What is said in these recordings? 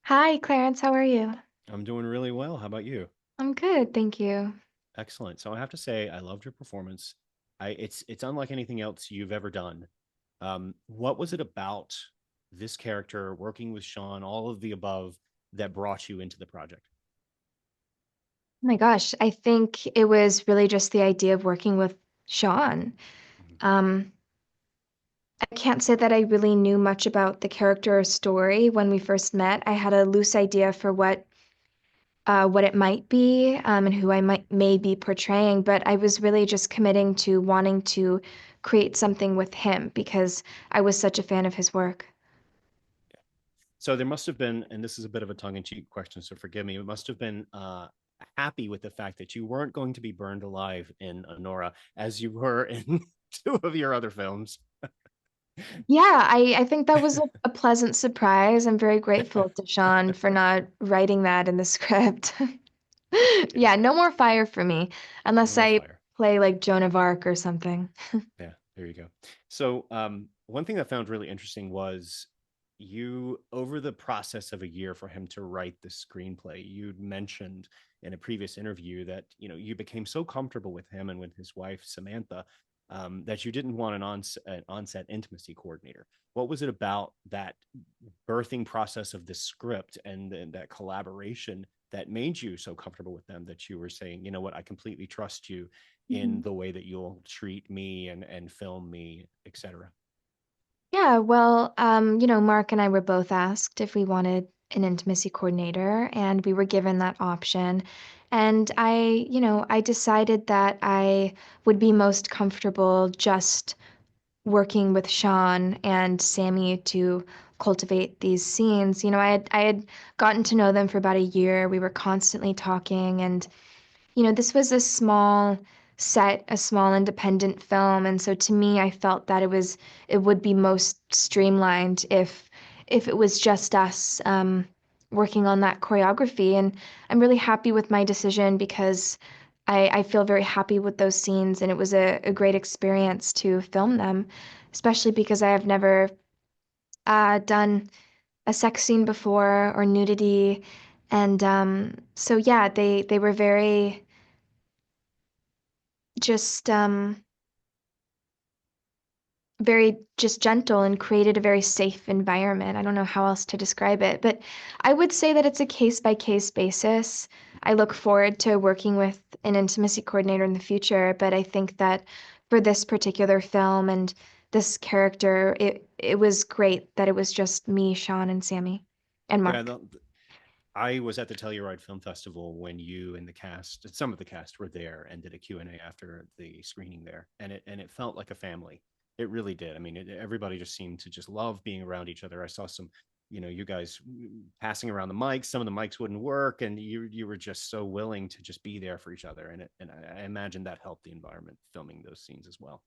Hi, Clarence. How are you? I'm doing really well. How about you? I'm good, thank you. Excellent. So I have to say, I loved your performance. It's unlike anything else you've ever done. What was it about this character, working with Sean, all of the above, that brought you into the project? Oh my gosh, I think it was really just the idea of working with Sean. Mhm. Um, I can't say that I really knew much about the character or story when we first met. I had a loose idea for what it might be, and who I might may be portraying, but I was really just committing to wanting to create something with him because I was such a fan of his work. So there must have been, and this is a bit of a tongue-in-cheek question, so forgive me. It must have been happy with the fact that you weren't going to be burned alive in Anora as you were in two of your other films. Yeah, I think that was a pleasant surprise. I'm very grateful to Sean for not writing that in the script. Yeah, Yeah, no more fire for me no unless more I fire. play like Joan of Arc or something. Yeah, there you go. So, one thing I found really interesting was you, over the process of a year for him to write the screenplay, you'd mentioned in a previous interview that you became so comfortable with him and with his wife Samantha that you didn't want an onset intimacy coordinator. What was it about that birthing process of the script and that collaboration that made you so comfortable with them that you were saying, you know what, I completely trust you in Mhm. the way that you'll treat me and film me, etc. Yeah, well, Mark and I were both asked if we wanted an intimacy coordinator, and we were given that option. And I decided that I would be most comfortable just working with Sean and Sammy to cultivate these scenes. I had gotten to know them for about a year. We were constantly talking, and this was a small set, a small independent film, and so to me, I felt that it would be most streamlined if it was just us working on that choreography. And I'm really happy with my decision because I feel very happy with those scenes, and it was a great experience to film them, especially because I have never done a sex scene before or nudity. And so yeah, they were very just very just gentle and created a very safe environment. I don't know how else to describe it, but I would say that it's a case by case basis. I look forward to working with an intimacy coordinator in the future, but I think that for this particular film and this character, it was great that it was just me, Sean, and Sammy, and Yeah, Mark. I was at the Telluride Film Festival when you and the cast, some of the cast, were there and did a Q&A after the screening there, and it felt like a family. It really did. I mean, everybody just seemed to just love being around each other. I saw some, you guys passing around the mics. Some of the mics wouldn't work, and you were just so willing to just be there for each other. And I imagine that helped the environment filming those scenes as well.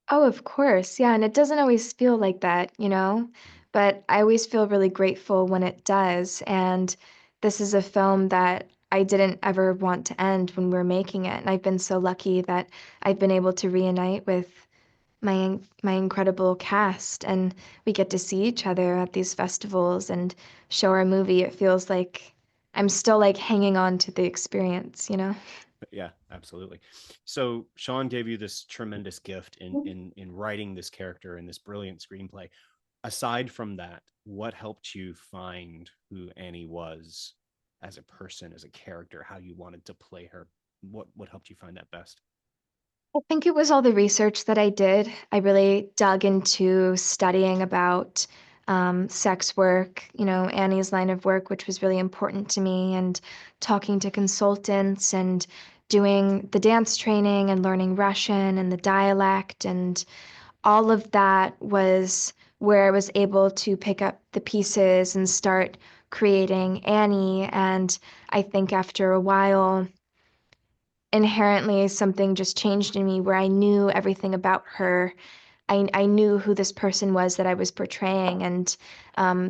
Oh, of course. Yeah, and it doesn't always feel like that, Mhm. but I always feel really grateful when it does. And this is a film that I didn't ever want to end when we were making it. And I've been so lucky that I've been able to reunite with my incredible cast, and we get to see each other at these festivals and show our movie. It feels like I'm still like hanging on to the experience. Yeah, absolutely. So Sean gave you this tremendous gift in writing this character in this brilliant screenplay. Aside from that, what helped you find who Annie was as a person, as a character, how you wanted to play her? What helped you find that best? I think it was all the research that I did. I really dug into studying about sex work, Annie's line of work, which was really important to me, and talking to consultants and doing the dance training and learning Russian and the dialect. And all of that was where I was able to pick up the pieces and start creating Annie. And I think after a while, inherently something just changed in me where I knew everything about her. I knew who this person was that I was portraying, and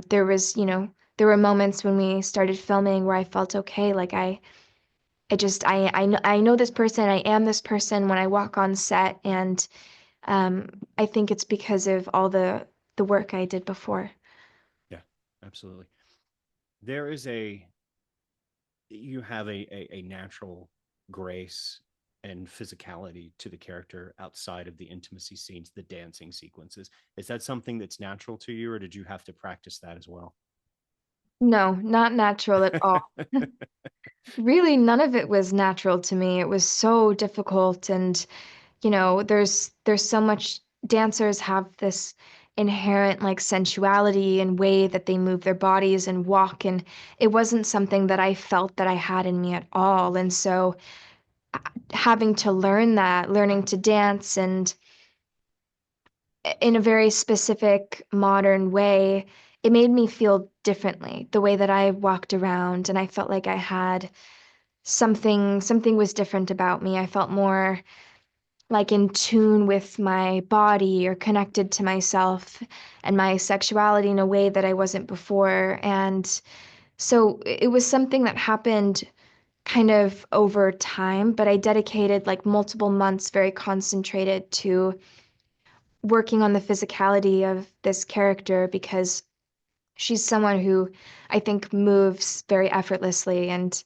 there were moments when we started filming where I felt okay, like I know this person, I am this person when I walk on set, and I think it's because of all the work I did before. Yeah, absolutely. there is a you have a natural grace and physicality to the character outside of the intimacy scenes, the dancing sequences. Is that something that's natural to you, or did you have to practice that as well? No, not natural at all. Really, none of it was natural to me. It was so difficult, and there's so much. Dancers have this inherent like sensuality and way that they move their bodies and walk, and it wasn't something that I felt that I had in me at all. And so having to learn that, learning to dance and in a very specific modern way, it made me feel differently. The way that I walked around and I felt like I had something was different about me. I felt more like in tune with my body or connected to myself and my sexuality in a way that I wasn't before. And so it was something that happened kind of over time, but I dedicated like multiple months very concentrated to working on the physicality of this character because she's someone who I think moves very effortlessly, and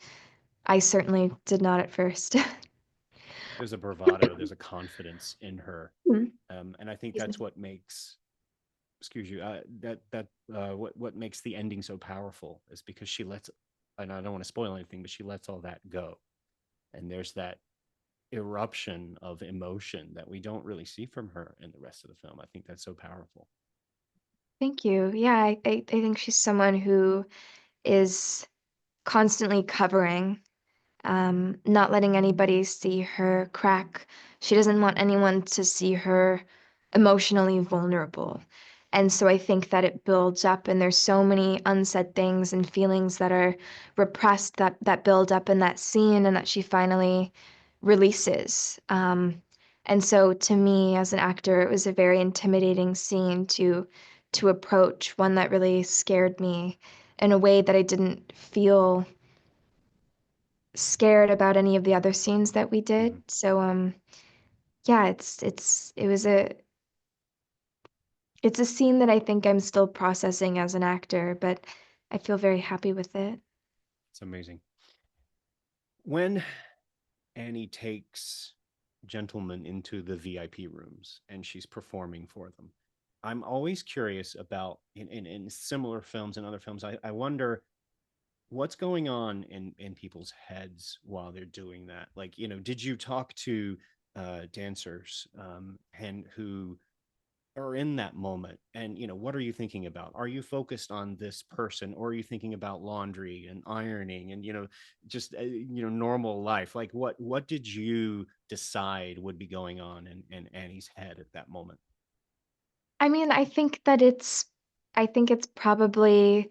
I certainly did not at first. There's a bravado, there's a confidence in her, Mm, and I think excuse that's me. what makes, excuse you, what makes the ending so powerful is because she lets, and I don't want to spoil anything, but she lets all that go, and there's that eruption of emotion that we don't really see from her in the rest of the film. I think that's so powerful. Thank you. Yeah, I think she's someone who is constantly covering, not letting anybody see her crack. She doesn't want anyone to see her emotionally vulnerable. And so I think that it builds up, and there's so many unsaid things and feelings that are repressed that build up in that scene and that she finally releases. And so to me, as an actor, it was a very intimidating scene to approach, one that really scared me in a way that I didn't feel scared about any of the other scenes that we did. Mm-hmm. So yeah, it's a scene that I think I'm still processing as an actor, but I feel very happy with it. It's amazing. When Annie takes gentlemen into the VIP rooms and she's performing for them, I'm always curious about in similar films and other films. I wonder what's going on in people's heads while they're doing that. Like, did you talk to dancers and who are in that moment, and what are you thinking about? Are you focused on this person, or are you thinking about laundry and ironing and just normal life? Like, what did you decide would be going on in Annie's head at that moment? I mean, I think it's probably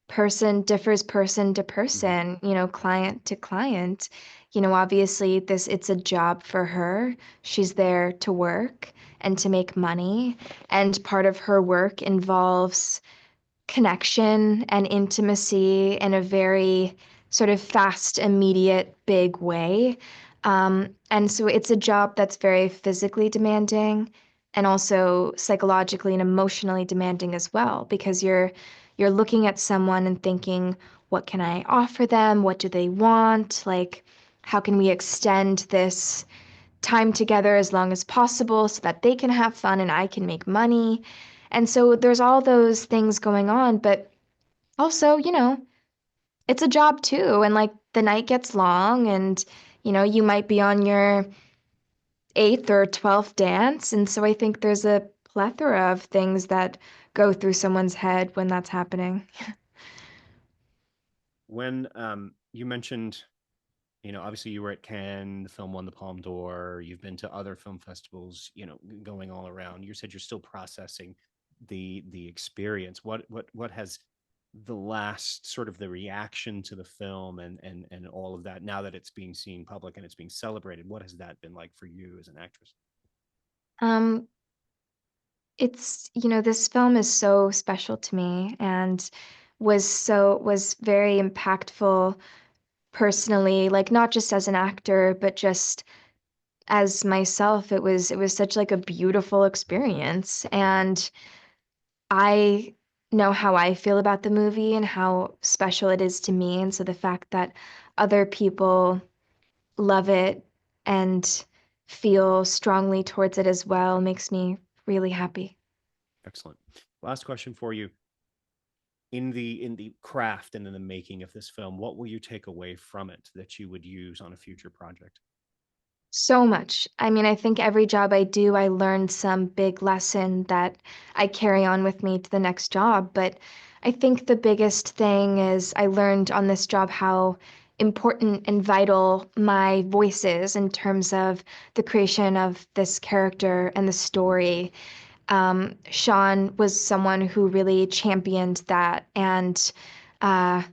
person to Mm-hmm. person, client to client. Obviously it's a job for her. She's there to work and to make money, and part of her work involves connection and intimacy in a very sort of fast, immediate, big way. And so it's a job that's very physically demanding and also psychologically and emotionally demanding as well, because you're looking at someone and thinking, what can I offer them? What do they want? Like, how can we extend this time together as long as possible so that they can have fun and I can make money? And so there's all those things going on, but also, it's a job too. And like the night gets long, and, you might be on your eighth or 12th dance. And so I think there's a plethora of things that go through someone's head when that's happening. When you mentioned, obviously you were at Cannes, the film won the Palme d'Or. You've been to other film festivals, going all around. You said you're still processing the experience. What has the last sort of the reaction to the film and all of that, now that it's being seen public and it's being celebrated, what has that been like for you as an actress? Um, this film is so special to me and was very impactful personally, like not just as an actor, but just as myself. It was such like a beautiful experience. And I know how I feel about the movie and how special it is to me. And so the fact that other people love it and feel strongly towards it as well makes me really happy. Excellent. Last question for you. In the craft and in the making of this film, what will you take away from it that you would use on a future project? So much. I mean, I think every job I do, I learn some big lesson that I carry on with me to the next job. But I think the biggest thing is I learned on this job how important and vital my voice is in terms of the creation of this character and the story. Sean was someone who really championed that. And uh,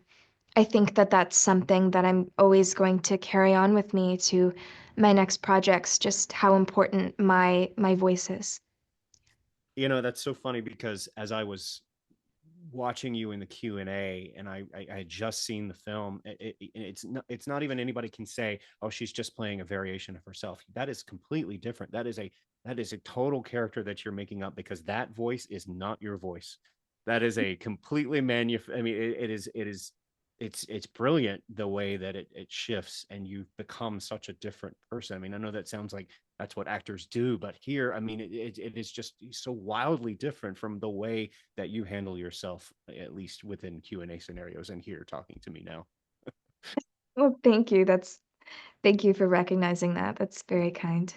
I think that that's something that I'm always going to carry on with me to my next projects, just how important my voice is. You know, that's so funny because as I was watching you in the Q&A and I had just seen the film, it's not even anybody can say, oh, she's just playing a variation of herself. That is completely different. That is a total character that you're making up, because that voice is not your voice. That is a completely I mean, it's brilliant the way that it shifts and you become such a different person. I mean, I know that sounds like that's what actors do, but here, I mean, it is just so wildly different from the way that you handle yourself, at least within Q&A scenarios and here talking to me now. Well, thank you. Thank you for recognizing that. That's very kind.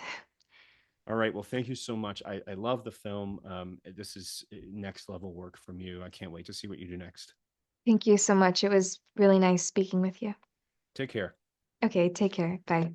All right, well, thank you so much. I love the film. This is next level work from you. I can't wait to see what you do next. Thank you so much. It was really nice speaking with you. Take care. Okay, take care. Bye.